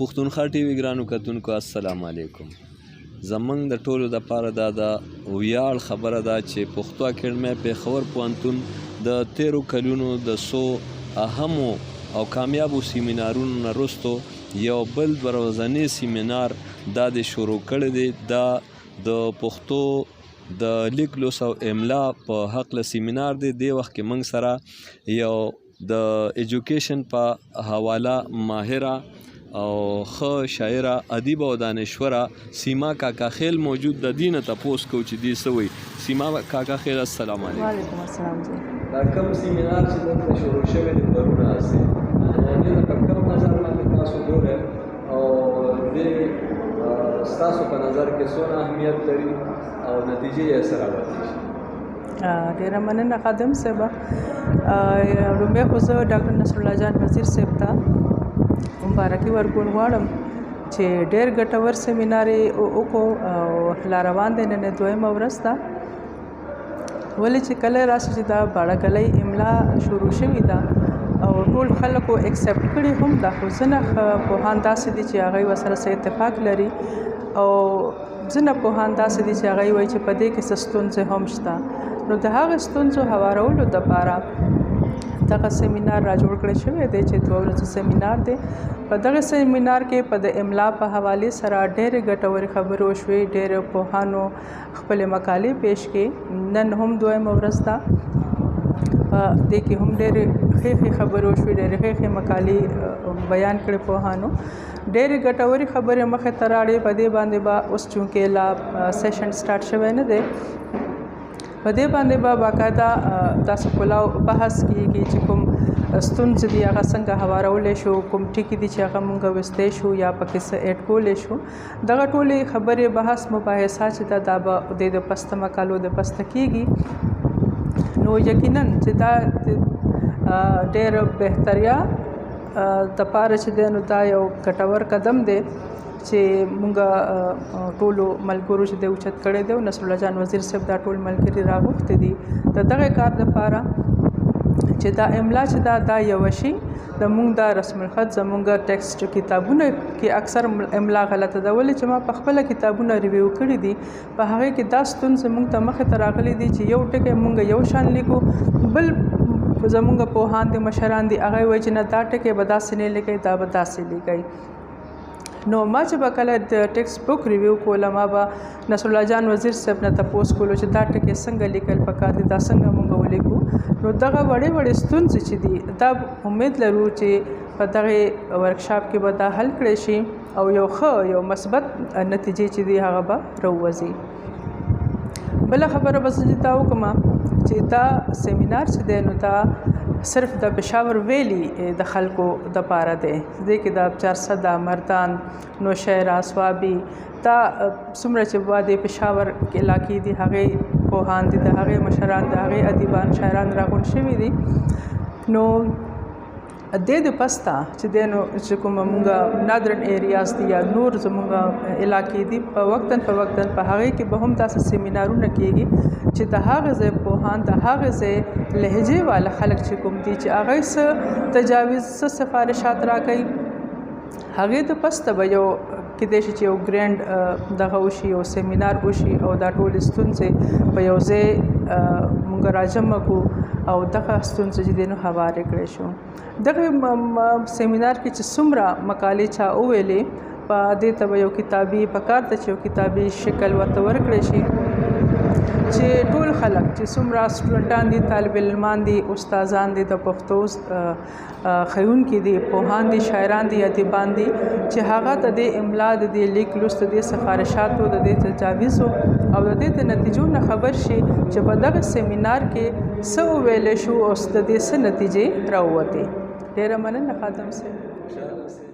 پښتونخوا ټي وي ګرانو کتونکو السلام علیکم. زمونږ د ټولو دپاره دا د ویاړ خبره ده چې پښتو اکیډمۍ پېښور پوهنتون د تیرو کلونو د څو اهمو او کامیابو سیمینارونو نه وروستو یو بل دوه ورځنی سیمینار دا د شروع کړی دی. دا د پښتو د لیک لوست او املا په هکله سیمینار دی. دې وخت کې موږ سره یو د ایجوکیشن په حواله ماهره او ښه شاعره ادیبه او دانشوره سیما کاکا خیل موجود د دې نه تپوس کوو چې دې څه وایي. سیما کاکا خیل السلام علیکم. وعلیکم السلام. دا کوم سیمینار چې دلته شروع شوی دی پرونه هسې دې ته په کوم نظر باندې تاسو ګورئ او دې ستاسو په نظر کې څونه اهمیت لري او نتیجې یې څه راوتلی شي؟ ډېره مننه خادم صاحبه. لومړی خو زه ډاکټر نصرالله جان وزیر صاحب ته مبارکي ورکول غواړم چې ډېر ګټور سیمینار یې وکړو او لا روان دی. نن دویمه ورځ ده. ولې چې کله راشي چې دا باړهګلۍ املا شروع شوې ده او ټول خلکو اکسپټ کړي هم ده، خو ځینې پوهان داسې دي چې هغوی ورسره څه اتفاق لري او ځینې پوهان داسې دي چې هغوی وایي چې په دې کې څه ستونزې هم شته. نو د هغې ستونزو هوارولو دپاره دغه سیمینار را جوړ کړی شوی دی چې دوه ورځې سیمینار دی. په دغه سیمینار کې په د املا په حوالې سره ډېرې ګټورې خبرې وشوې. ډېرو پوهانو خپلې مقالې پیش کړې. نن هم دویمه ورځ ده. په دې کې هم ډېرې ښې ښې خبرې وشوې، ډېرې ښې ښې مقالې بیان کړې پوهانو. ډېرې ګټورې خبرې مخې ته راړې. په دې باندې به اوس چونکې لا سیشن سټارټ شوی نه دی، په دې باندې به باقاعده داسې کلاو بحث کېږي چې کوم ستونزې دي هغه څنګه هوارولی شو، کوم ټکي دي چې هغه مونږ ویستی شو یا پکې څه ایډ کولی شو. دغه ټولې خبرې بحث مباحثه چې ده دا به د پسته مقالو د پسته کېږي. نو یقینا چې دا ډېر بهتریا دپاره چې دی نو دا یو ګټور قدم دی چې مونږ ټولو ملګرو چې دی اوچت کړی دی. نصرالله جان وزیر صاحب دا ټول ملګري راغوښتي دي د دغه کار دپاره چې دا املا چې دا یوه شي زمونږ دا رسم الخط زمونږ ټیکسټ کتابونه کې اکثر املا غلطه ده. ولې چې ما په خپله کتابونه ریویو کړي دي، په هغې کې دا ستونزې مونږ ته مخې ته راغلي دي چې یو ټکی مونږ یو شان لیکو، بل زمونږ پوهان دي مشران دي هغه وایي چې نه دا ټکی به داسې نه لیکئ، دا به داسې لیکئ. نو ما چې به کله د ټیکسټ بک ریویو کوله ما به نصرالله جان وزیر صاحب نه تپوس کولو چې دا ټکي څنګه لیکل پکار دي، دا څنګه مونږ ولیکو. نو دغه وړې وړې ستونزې چې دي دا امید لرو چې په دغې ورکشاپ کې به دا حل کړی شي او یو ښه یو مثبت نتیجې چې دي هغه به راووځي. بله خبره به زه دا وکړم چې دا سیمینار چې دی نو دا صرف د پېښور ویلي د خلکو دپاره دی. دې کې د چارسده، مردان، نوشهره، سوابي دا څومره چې به د پېښور علاقې دي هغې پوهان دي، د هغې مشران، د هغې ادیبان، شاعران راغونډ شوي دي. نو دې د پسته چې دی نو چې کومه مونږ نادرن ایریاز دي یا نور زمونږ علاقې دي په وقتاً په هغې کې به هم داسې سیمینارونه کېږي چې د هغې ځای پوهان، د هغې ځای لهجې والا خلک چې کوم دي چې هغوی څه تجاویز، څه سفارشات راکوي، هغې د پسته به یو کیدای شي چې یو ګرینډ دغه وشي، یو سیمینار وشي او دا ټولې ستونزې په یو ځای مونږ راجمع کړو او دغه ستونزې چې دی نو هوارې کړی شو. دغه سیمینار کې چې څومره مقالې چا وویلې په دې ته به یو کتابي پکار ده چې یو کتابي شکل ورته ورکړی شي چې ټول خلک چې څومره سټوډنټان دي، طالب علمان دي، استادان دي، د پښتو ښوونکي دي، پوهان دي، شاعران دي، ادیبان دي چې هغه د دې املا، د دې لیک لوست، د دې سفارشاتو، د دې تجاویزو او د دې د نتیجو نه خبر شي چې په دغه سیمینار کې څه وویلی شو او د دې څه نتیجې راووتې. ډېره مننه خادم صاحب.